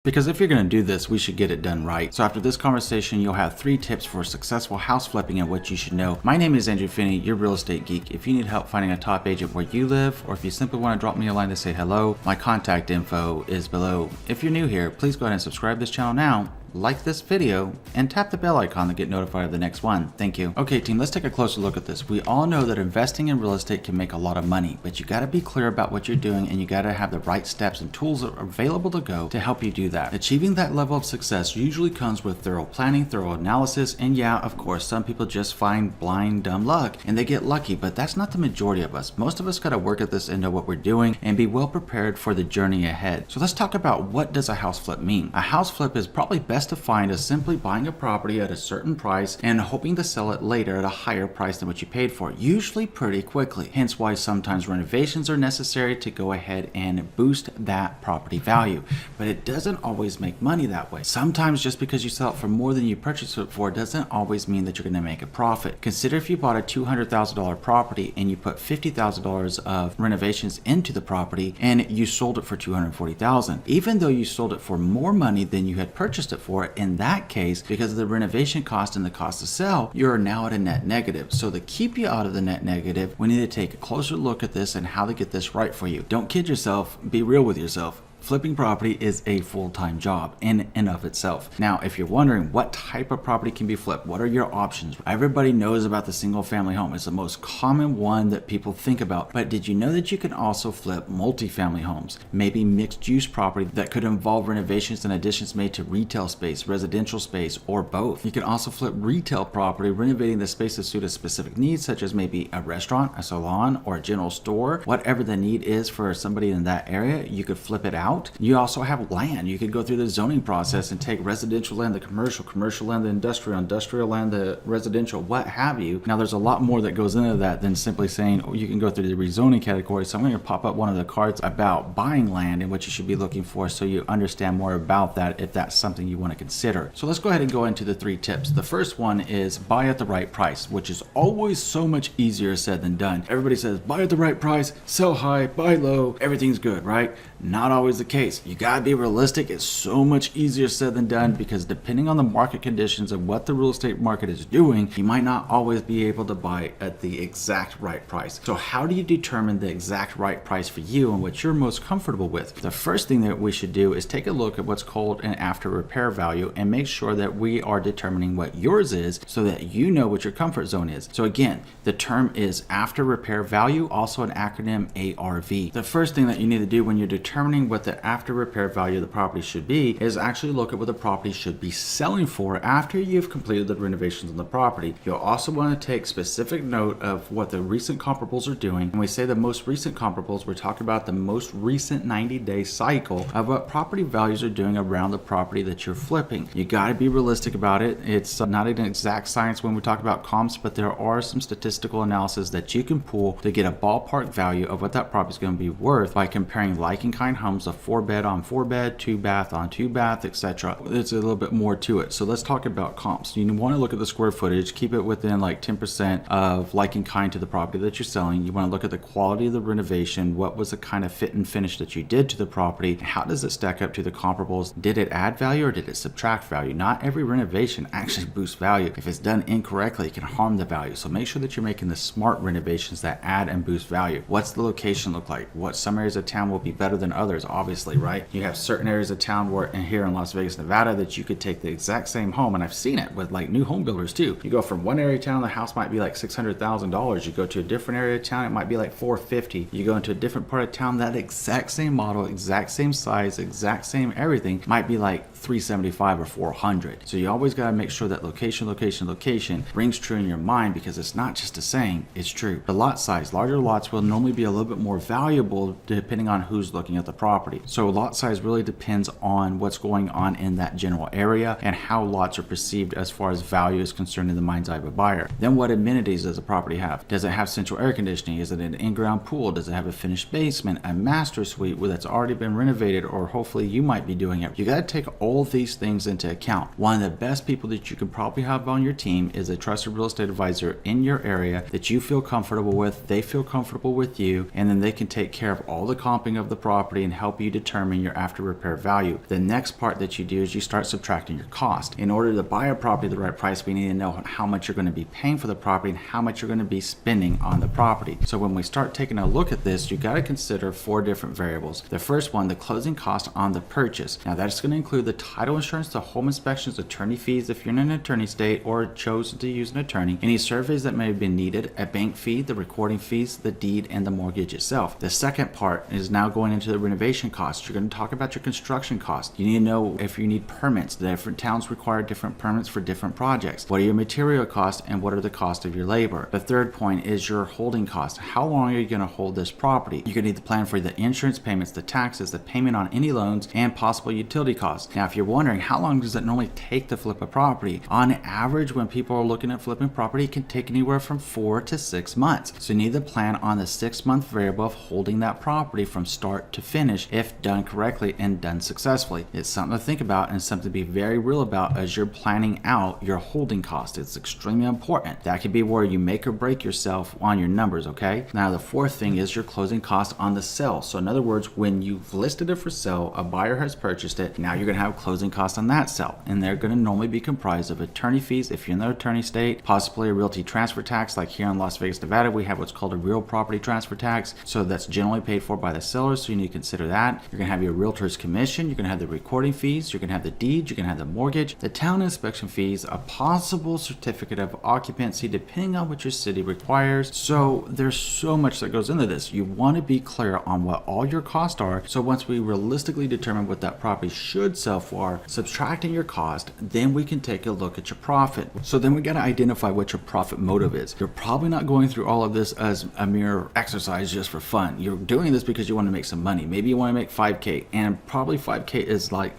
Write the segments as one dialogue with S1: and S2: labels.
S1: Because if you're going to do this, we should get it done right. So after this conversation, you'll have 3 tips for successful house flipping and what you should know. My name is Andrew Finney, your real estate geek. If you need help finding a top agent where you live, or if you simply want to drop me a line to say hello, my contact info is below. If you're new here, please go ahead and subscribe to this channel now, like this video, and tap the bell icon to get notified of the next one. Thank you. Okay team, let's take a closer look at this. We all know that investing in real estate can make a lot of money, but you got to be clear about what you're doing and you got to have the right steps and tools that are available to go to help you do that. Achieving that level of success usually comes with thorough planning, thorough analysis, and yeah, of course, some people just find blind dumb luck and they get lucky, but that's not the majority of us. Most of us got to work at this and know what we're doing and be well prepared for the journey ahead. So let's talk about, what does a house flip mean? A house flip is probably best defined as simply buying a property at a certain price and hoping to sell it later at a higher price than what you paid for, usually pretty quickly. Hence why sometimes renovations are necessary to go ahead and boost that property value. But it doesn't always make money that way. Sometimes just because you sell it for more than you purchased it for doesn't always mean that you're going to make a profit. Consider if you bought a $200,000 property and you put $50,000 of renovations into the property and you sold it for $240,000. Even though you sold it for more money than you had purchased it for, in that case, because of the renovation cost and the cost to sell, you're now at a net negative. So to keep you out of the net negative, we need to take a closer look at this and how to get this right for you. Don't kid yourself, be real with yourself. Flipping property is a full-time job in and of itself. Now, if you're wondering what type of property can be flipped, what are your options? Everybody knows about the single-family home. It's the most common one that people think about. But did you know that you can also flip multi-family homes? Maybe mixed-use property that could involve renovations and additions made to retail space, residential space, or both. You can also flip retail property, renovating the space to suit a specific need, such as maybe a restaurant, a salon, or a general store. Whatever the need is for somebody in that area, you could flip it out. You also have land. You could go through the zoning process and take residential land to commercial land to industrial land to residential, what have you. Now there's a lot more that goes into that than simply saying, oh, you can go through the rezoning category. So I'm going to pop up one of the cards about buying land and what you should be looking for so you understand more about that if that's something you want to consider. So let's go ahead and go into the 3 tips. The first one is buy at the right price, which is always so much easier said than done. Everybody says buy at the right price, sell high, buy low, everything's good, right? Not always the case. You gotta be realistic. It's so much easier said than done because depending on the market conditions and what the real estate market is doing, you might not always be able to buy at the exact right price. So how do you determine the exact right price for you and what you're most comfortable with? The first thing that we should do is take a look at what's called an after repair value and make sure that we are determining what yours is so that you know what your comfort zone is. So again, the term is after repair value, also an acronym ARV. The first thing that you need to do when you're determining what the after repair value of the property should be is actually look at what the property should be selling for after you've completed the renovations on the property. You'll also want to take specific note of what the recent comparables are doing. When we say the most recent comparables, we're talking about the most recent 90-day cycle of what property values are doing around the property that you're flipping. You got to be realistic about it. It's not an exact science when we talk about comps, but there are some statistical analysis that you can pull to get a ballpark value of what that property is going to be worth by comparing like-in-kind homes of 4-bed on 4-bed, 2-bath on 2-bath, etc. There's a little bit more to it. So let's talk about comps. You want to look at the square footage, keep it within like 10% of like-in-kind to the property that you're selling. You want to look at the quality of the renovation. What was the kind of fit and finish that you did to the property? How does it stack up to the comparables? Did it add value or did it subtract value? Not every renovation actually boosts value. If it's done incorrectly, it can harm the value. So make sure that you're making the smart renovations that add and boost value. What's the location look like? What some areas of town will be better than others, obviously, right? You have certain areas of town where, and here in Las Vegas, Nevada, that you could take the exact same home, and I've seen it with like new home builders too. You go from one area of town, the house might be like $600,000. You go to a different area of town, it might be like $450,000. You go into a different part of town, that exact same model, exact same size, exact same everything might be like $375,000 or $400,000. So you always got to make sure that location rings true in your mind, because it's not just a saying, it's true. The lot size, larger lots will normally be a little bit more valuable depending on who's looking at the property. So lot size really depends on what's going on in that general area and how lots are perceived as far as value is concerned in the mind's eye of a buyer. Then what amenities does the property have? Does it have central air conditioning? Is it an in-ground pool? Does it have a finished basement, a master suite that's already been renovated, or hopefully you might be doing it? You got to take all these things into account. One of the best people that you can probably have on your team is a trusted real estate advisor in your area that you feel comfortable with, they feel comfortable with you, and then they can take care of all the comping of the property and help you you determine your after repair value. The next part that you do is you start subtracting your cost. In order to buy a property at the right price, we need to know how much you're going to be paying for the property and how much you're going to be spending on the property. So when we start taking a look at this, you got to consider 4 different variables. The first one, the closing cost on the purchase. Now that's going to include the title insurance, the home inspections, attorney fees if you're in an attorney state or chosen to use an attorney, any surveys that may have been needed, a bank fee, the recording fees, the deed, and the mortgage itself. The second part is now going into the renovation costs. You're going to talk about your construction costs. You need to know if you need permits. The different towns require different permits for different projects. What are your material costs and what are the costs of your labor? The third point is your holding costs. How long are you going to hold this property? You're going to need to plan for the insurance payments, the taxes, the payment on any loans, and possible utility costs. Now, if you're wondering how long does it normally take to flip a property, on average, when people are looking at flipping property, it can take anywhere from 4 to 6 months. So you need to plan on the 6-month variable of holding that property from start to finish if done correctly and done successfully. It's something to think about and something to be very real about as you're planning out your holding cost. It's extremely important. That could be where you make or break yourself on your numbers, okay? Now, the fourth thing is your closing cost on the sale. So in other words, when you've listed it for sale, a buyer has purchased it, now you're going to have closing costs on that sale. And they're going to normally be comprised of attorney fees if you're in the attorney state, possibly a realty transfer tax. Like here in Las Vegas, Nevada, we have what's called a real property transfer tax. So that's generally paid for by the sellers, so you need to consider that. You're going to have your realtor's commission, you're going to have the recording fees, you're going to have the deed, you're going to have the mortgage, the town inspection fees, a possible certificate of occupancy depending on what your city requires. So there's so much that goes into this. You want to be clear on what all your costs are. So once we realistically determine what that property should sell for, subtracting your cost, then we can take a look at your profit. So then we got to identify what your profit motive is. You're probably not going through all of this as a mere exercise just for fun. You're doing this because you want to make some money. Maybe you want to make 5K, and probably 5K is like,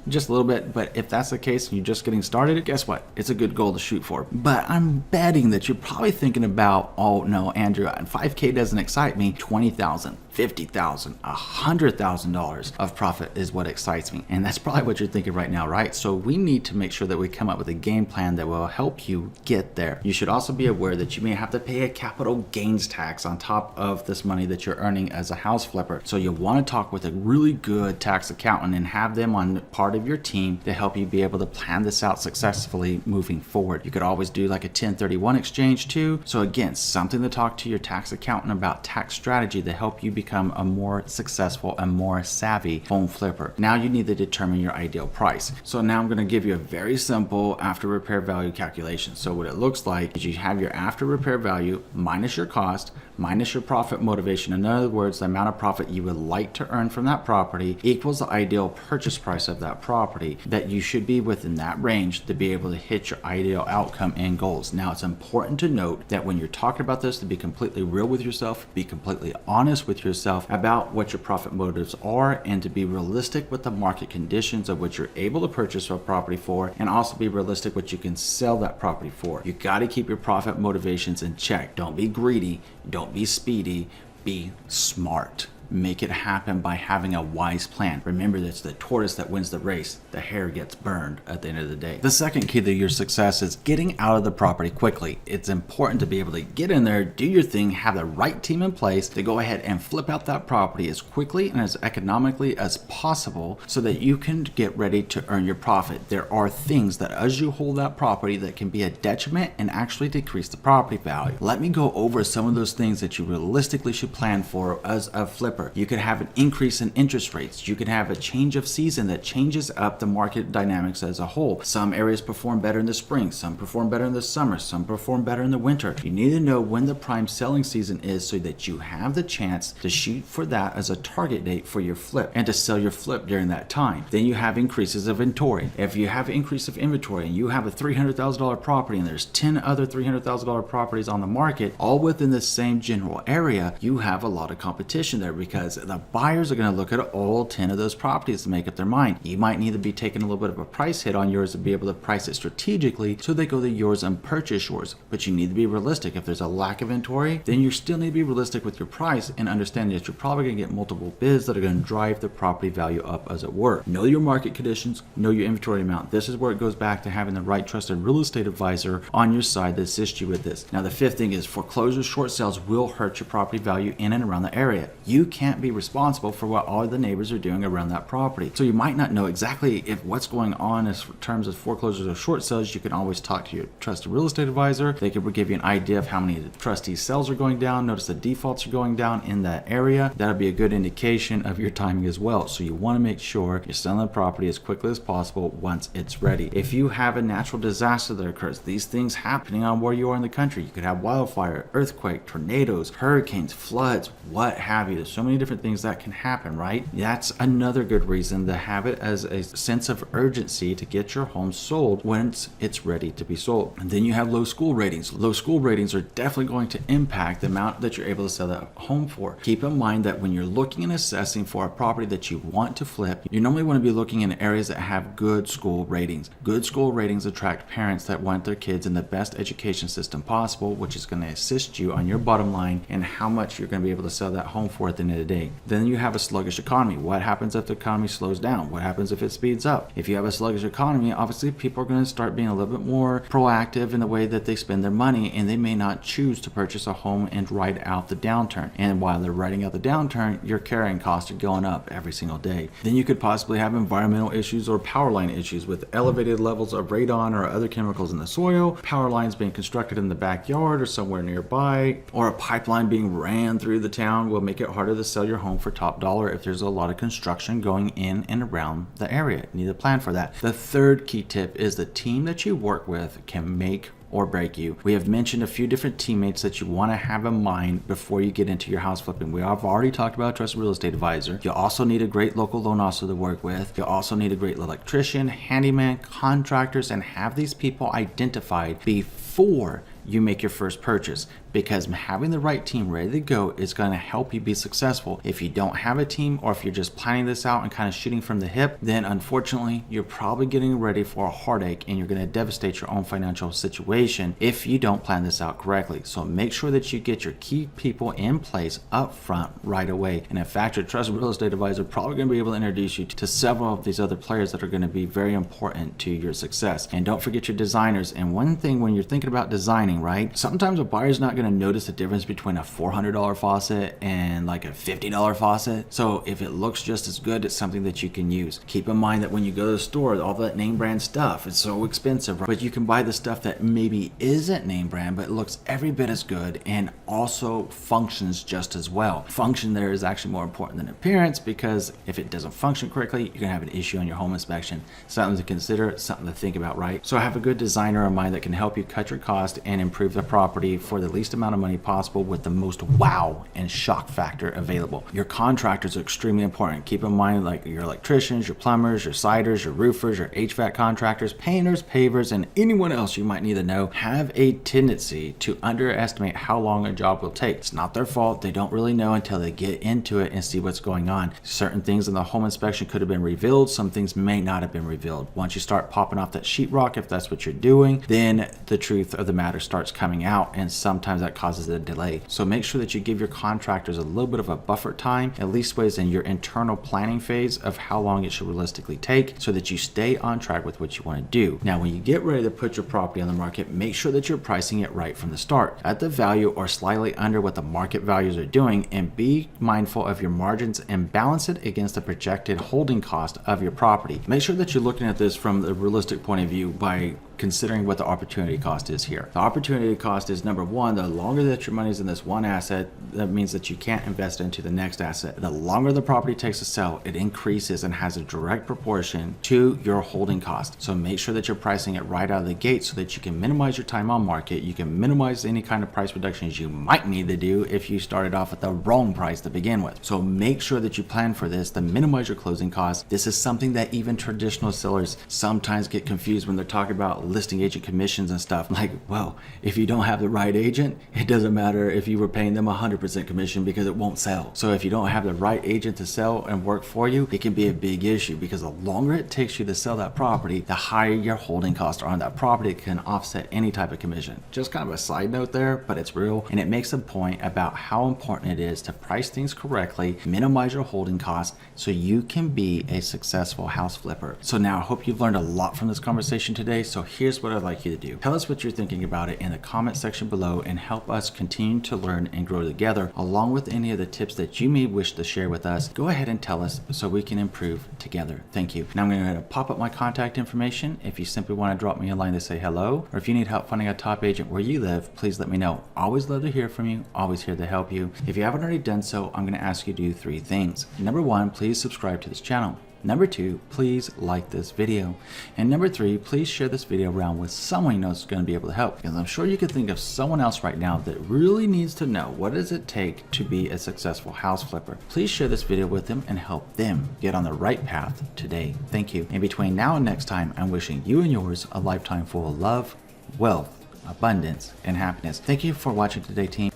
S1: just a little bit. But if that's the case and you're just getting started, guess what? It's a good goal to shoot for. But I'm betting that you're probably thinking about, oh no, Andrew, 5K doesn't excite me. 20,000, 50,000, $100,000 of profit is what excites me. And that's probably what you're thinking right now, right? So we need to make sure that we come up with a game plan that will help you get there. You should also be aware that you may have to pay a capital gains tax on top of this money that you're earning as a house flipper. So you'll want to talk with a really good tax accountant and have them on part of your team to help you be able to plan this out successfully moving forward. You could always do like a 1031 exchange too. So again, something to talk to your tax accountant about tax strategy to help you become a more successful and more savvy home flipper. Now you need to determine your ideal price. So now I'm going to give you a very simple after repair value calculation. So what it looks like is you have your after repair value minus your cost, minus your profit motivation. In other words, the amount of profit you would like to earn from that property equals the ideal purchase price of that property, that you should be within that range to be able to hit your ideal outcome and goals. Now, it's important to note that when you're talking about this, to be completely real with yourself, be completely honest with yourself about what your profit motives are, and to be realistic with the market conditions of what you're able to purchase a property for, and also be realistic what you can sell that property for. You got to keep your profit motivations in check. Don't be greedy. Don't be speedy, be smart. Make it happen by having a wise plan. Remember, that's the tortoise that wins the race. The hare gets burned at the end of the day. The second key to your success is getting out of the property quickly. It's important to be able to get in there, do your thing, have the right team in place to go ahead and flip out that property as quickly and as economically as possible so that you can get ready to earn your profit. There are things that as you hold that property that can be a detriment and actually decrease the property value. Let me go over some of those things that you realistically should plan for as a flipper. You could have an increase in interest rates. You could have a change of season that changes up the market dynamics as a whole. Some areas perform better in the spring, some perform better in the summer, some perform better in the winter. You need to know when the prime selling season is so that you have the chance to shoot for that as a target date for your flip and to sell your flip during that time. Then you have increases of inventory. If you have increase of inventory and you have a $300,000 property and there's 10 other $300,000 properties on the market, all within the same general area, you have a lot of competition there, because the buyers are going to look at all 10 of those properties to make up their mind. You might need to be taking a little bit of a price hit on yours to be able to price it strategically so they go to yours and purchase yours. But you need to be realistic. If there's a lack of inventory, then you still need to be realistic with your price and understand that you're probably going to get multiple bids that are going to drive the property value up, as it were. Know your market conditions, know your inventory amount. This is where it goes back to having the right trusted real estate advisor on your side to assist you with this. Now, the fifth thing is foreclosures, short sales will hurt your property value in and around the area. You can can't be responsible for what all the neighbors are doing around that property. So you might not know exactly if what's going on in terms of foreclosures or short sales. You can always talk to your trusted real estate advisor. They could give you an idea of how many trustee sales are going down. Notice the defaults are going down in that area. That'll be a good indication of your timing as well. So you want to make sure you're selling the property as quickly as possible once it's ready. If you have a natural disaster that occurs, these things happening on where you are in the country. You could have wildfire, earthquake, tornadoes, hurricanes, floods, what have you. There's so many different things that can happen, right? That's another good reason to have it as a sense of urgency to get your home sold once it's ready to be sold. And then you have low school ratings. Low school ratings are definitely going to impact the amount that you're able to sell that home for. Keep in mind that when you're looking and assessing for a property that you want to flip, you normally want to be looking in areas that have good school ratings. Good school ratings attract parents that want their kids in the best education system possible, which is going to assist you on your bottom line and how much you're going to be able to sell that home for at the end of the day. Then you have a sluggish economy. What happens if the economy slows down? What happens if it speeds up? If you have a sluggish economy, obviously people are going to start being a little bit more proactive in the way that they spend their money, and they may not choose to purchase a home and ride out the downturn. And while they're riding out the downturn, your carrying costs are going up every single day. Then you could possibly have environmental issues or power line issues with elevated levels of radon or other chemicals in the soil, power lines being constructed in the backyard or somewhere nearby, or a pipeline being ran through the town will make it harder to sell your home for top dollar if there's a lot of construction going in and around the area. You need to plan for that. The third key tip is the team that you work with can make or break you. We have mentioned a few different teammates that you want to have in mind before you get into your house flipping. We have already talked about a trusted real estate advisor. You also need a great local loan officer to work with. You also need a great electrician, handyman, contractors, and have these people identified before you make your first purchase, because having the right team ready to go is going to help you be successful. If you don't have a team, or if you're just planning this out and kind of shooting from the hip, then unfortunately you're probably getting ready for a heartache and you're going to devastate your own financial situation if you don't plan this out correctly. So make sure that you get your key people in place up front right away. And in fact, your trusted real estate advisor probably going to be able to introduce you to several of these other players that are going to be very important to your success. And don't forget your designers. And one thing when you're thinking about designing, right, sometimes a buyer's not going to notice the difference between a $400 faucet and like a $50 faucet. So if it looks just as good, it's something that you can use. Keep in mind that when you go to the store, all that name brand stuff is so expensive, right? But you can buy the stuff that maybe isn't name brand, but looks every bit as good and also functions just as well. Function there is actually more important than appearance, because if it doesn't function correctly, you're going to have an issue on your home inspection. Something to consider, something to think about, right? So have a good designer in mind that can help you cut your cost and improve the property for the least amount of money possible with the most wow and shock factor available. Your contractors are extremely important. Keep in mind, like your electricians, your plumbers, your siders, your roofers, your HVAC contractors, painters, pavers, and anyone else you might need to know have a tendency to underestimate how long a job will take. It's not their fault. They don't really know until they get into it and see what's going on. Certain things in the home inspection could have been revealed. Some things may not have been revealed. Once you start popping off that sheetrock, if that's what you're doing, then the truth of the matter starts coming out, and sometimes that causes a delay. So make sure that you give your contractors a little bit of a buffer time, at least ways in your internal planning phase of how long it should realistically take, so that you stay on track with what you want to do. Now, when you get ready to put your property on the market, make sure that you're pricing it right from the start, at the value or slightly under what the market values are doing, and be mindful of your margins and balance it against the projected holding cost of your property. Make sure that you're looking at this from the realistic point of view by considering what the opportunity cost is here. The opportunity cost is, number one, the longer that your money's in this one asset, that means that you can't invest into the next asset. The longer the property takes to sell, it increases and has a direct proportion to your holding cost. So make sure that you're pricing it right out of the gate so that you can minimize your time on market. You can minimize any kind of price reductions you might need to do if you started off at the wrong price to begin with. So make sure that you plan for this to minimize your closing costs. This is something that even traditional sellers sometimes get confused when they're talking about listing agent commissions and stuff. Like, well, if you don't have the right agent, it doesn't matter if you were paying them 100% commission, because it won't sell. So if you don't have the right agent to sell and work for you, it can be a big issue, because the longer it takes you to sell that property, the higher your holding costs are on that property. It can offset any type of commission. Just kind of a side note there, but it's real, and it makes a point about how important it is to price things correctly, minimize your holding costs, so you can be a successful house flipper. So now I hope you've learned a lot from this conversation today. So here's what I'd like you to do. Tell us what you're thinking about it in the comment section below and help us continue to learn and grow together, along with any of the tips that you may wish to share with us. Go ahead and tell us so we can improve together. Thank you. Now I'm going to pop up my contact information. If you simply want to drop me a line to say hello, or if you need help finding a top agent where you live, please let me know. Always love to hear from you. Always here to help you. If you haven't already done so, I'm going to ask you to do 3 things. Number 1, please subscribe to this channel. Number 2, please like this video. And number 3, please share this video around with someone you know is going to be able to help. Because I'm sure you could think of someone else right now that really needs to know what does it take to be a successful house flipper. Please share this video with them and help them get on the right path today. Thank you. In between now and next time, I'm wishing you and yours a lifetime full of love, wealth, abundance, and happiness. Thank you for watching today, team.